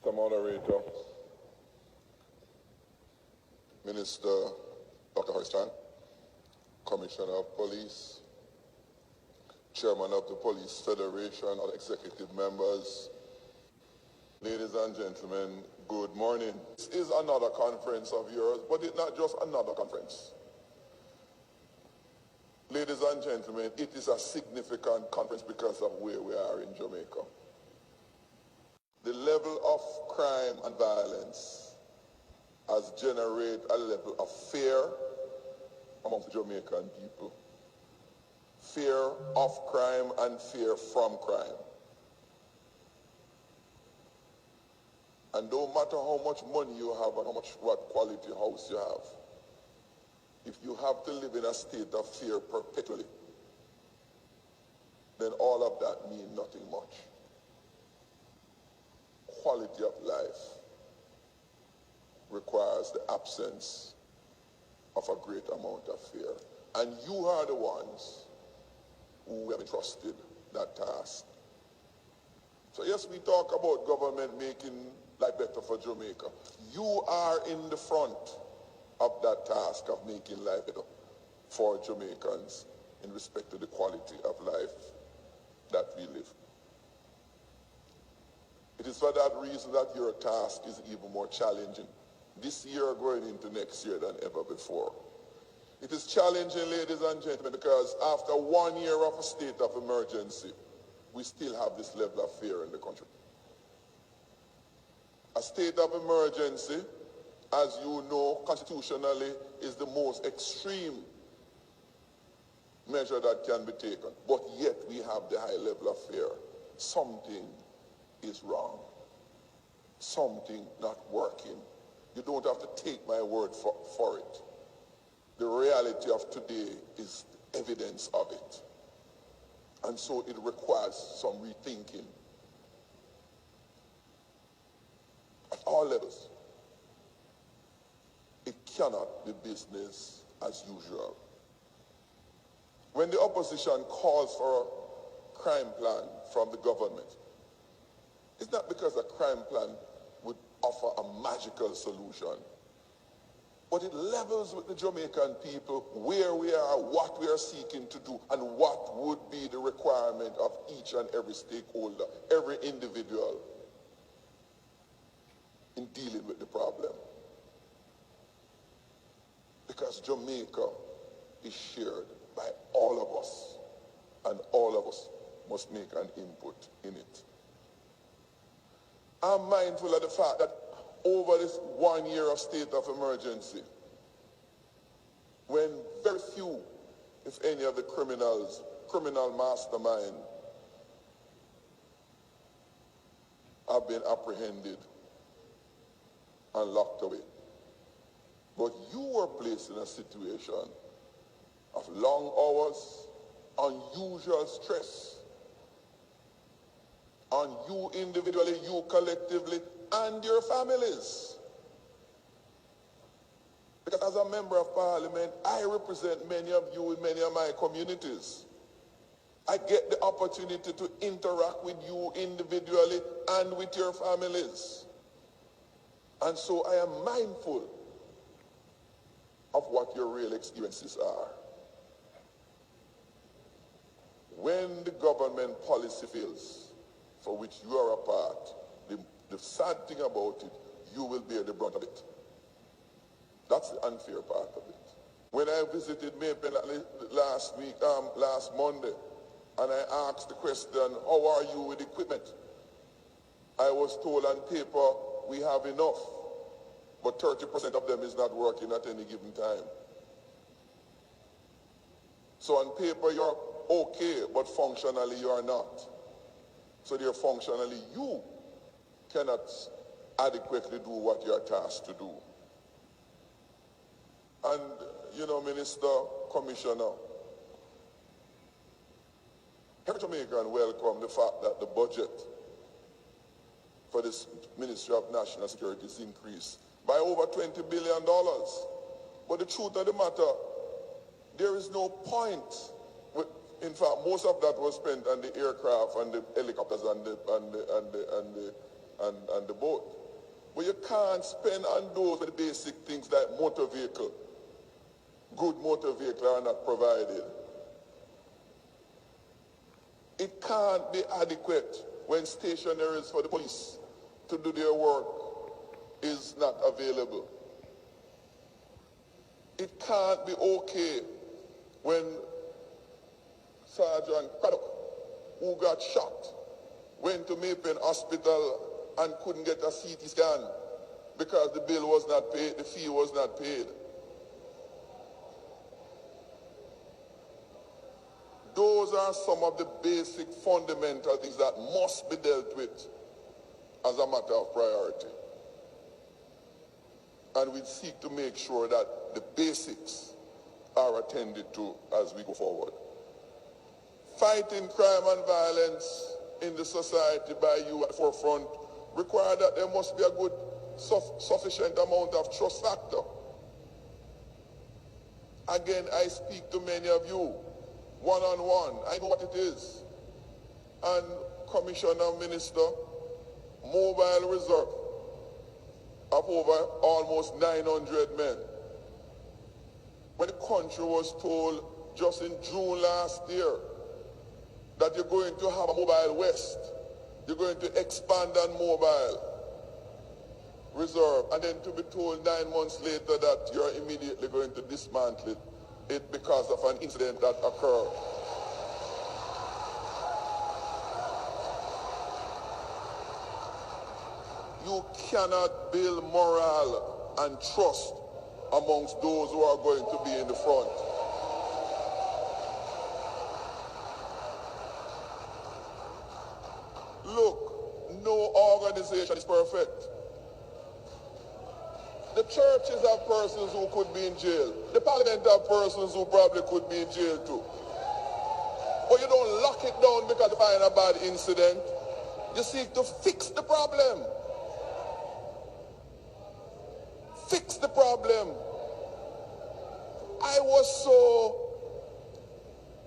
Mr. Moderator, Minister Dr. Hoistan, Commissioner of Police, Chairman of the Police Federation, other executive members, ladies and gentlemen, good morning. This is another conference of yours, but it's not just another conference. Ladies and gentlemen, it is a significant conference because of where we are in Jamaica. The level of crime and violence has generated a level of fear among the Jamaican people. Fear of crime and fear from crime. And no matter how much money you have and what quality house you have, if you have to live in a state of fear perpetually, then all of that means nothing much. Quality of life requires the absence of a great amount of fear. And you are the ones who have entrusted that task. So yes, we talk about government making life better for Jamaica. You are in the front of that task of making life better for Jamaicans in respect to the quality of life that we live. It is for that reason that your task is even more challenging this year going into next year than ever before. It is challenging, ladies and gentlemen, because after 1 year of a state of emergency, we still have this level of fear in the country. A state of emergency, as you know, constitutionally is the most extreme measure that can be taken. But yet we have the high level of fear. Something is wrong. Something not working. You don't have to take my word for it. The reality of today is evidence of it. And so it requires some rethinking at all levels. It cannot be business as usual. When the opposition calls for a crime plan from the government, it's not because a crime plan would offer a magical solution, but it levels with the Jamaican people where we are, what we are seeking to do, and what would be the requirement of each and every stakeholder, every individual in dealing with the problem. Because Jamaica is shared by all of us, and all of us must make an input in it. I'm mindful of the fact that over this 1 year of state of emergency, when very few, if any of the criminal mastermind have been apprehended and locked away. But you were placed in a situation of long hours, unusual stress, on you individually, you collectively, and your families. Because as a member of parliament, I represent many of you in many of my communities. I get the opportunity to interact with you individually and with your families. And so I am mindful of what your real experiences are. When the government policy fails, for which you are a part, the sad thing about it, you will bear the brunt of it. That's the unfair part of it. When I visited Maypen last Monday, and I asked the question, how are you with equipment? I was told on paper, we have enough, but 30% of them is not working at any given time. So on paper, you're okay, but functionally, you are not. So there, functionally, you cannot adequately do what you are tasked to do. And, you know, Minister, Commissioner, every Jamaican welcome the fact that the budget for this Ministry of National Security is increased by over $20 billion. But the truth of the matter, there is no point. In fact, most of that was spent on the aircraft and the helicopters and and the boat. But you can't spend on those with the basic things like motor vehicle. Good motor vehicle are not provided. It can't be adequate when stationaries for the police to do their work is not available. It can't be okay when Sergeant Craddock, who got shot, went to Maypen Hospital and couldn't get a CT scan because the bill was not paid, the fee was not paid. Those are some of the basic fundamental things that must be dealt with as a matter of priority. And we seek to make sure that the basics are attended to as we go forward. Fighting crime and violence in the society by you at the forefront require that there must be a good sufficient amount of trust factor. Again, I speak to many of you one-on-one. I know what it is. And Commissioner, Minister, mobile reserve of over almost 900 men. When the country was told just in June last year that you're going to have a mobile west, you're going to expand on mobile reserve, and then to be told 9 months later that you're immediately going to dismantle it because of an incident that occurred. You cannot build morale and trust amongst those who are going to be in the front. Look, no organization is perfect. The churches have persons who could be in jail. The parliament have persons who probably could be in jail too. But you don't lock it down because you find a bad incident. You seek to fix the problem. Fix the problem. I was so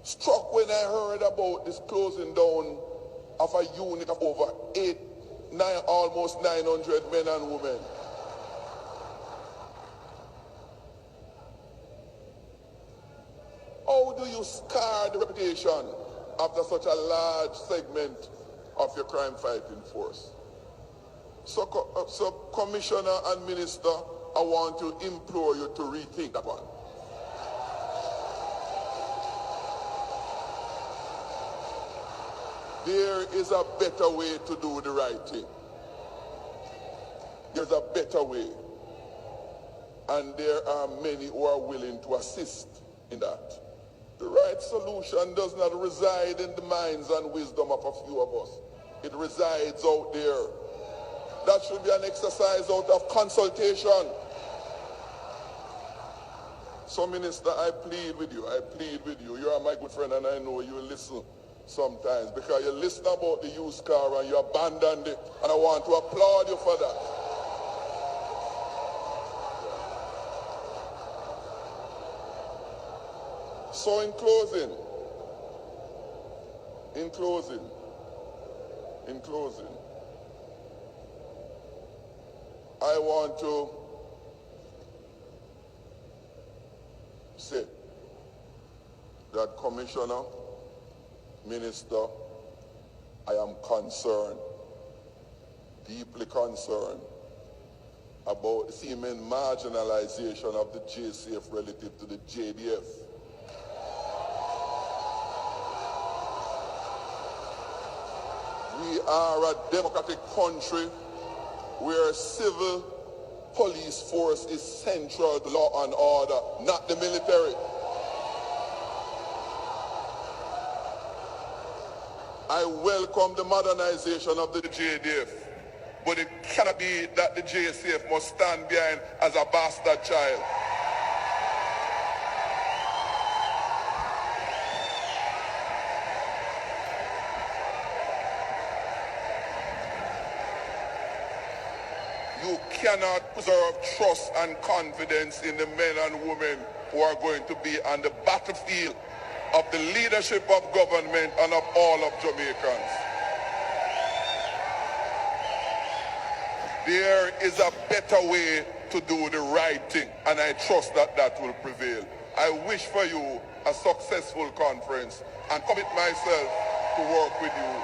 struck when I heard about this closing down of a unit of over almost 900 men and women. How do you scar the reputation after such a large segment of your crime-fighting force? So, Commissioner and Minister, I want to implore you to rethink that one. There is a better way to do the right thing. There's a better way. And there are many who are willing to assist in that. The right solution does not reside in the minds and wisdom of a few of us. It resides out there. That should be an exercise out of consultation. So, Minister, I plead with you. I plead with you. You are my good friend, and I know you will listen sometimes because you listen about the used car and you abandoned it, and I want to applaud you for that. So in closing, I want to say that, Commissioner, Minister, I am concerned, deeply concerned, about the seeming marginalization of the JCF relative to the JDF. We are a democratic country where civil police force is central to law and order, not the military. I welcome the modernization of the JDF, but it cannot be that the JCF must stand behind as a bastard child. You cannot preserve trust and confidence in the men and women who are going to be on the battlefield of the leadership of government and of all of Jamaicans. There is a better way to do the right thing, and I trust that that will prevail. I wish for you a successful conference and commit myself to work with you.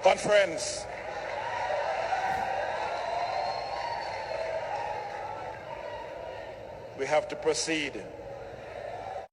Conference. We have to proceed.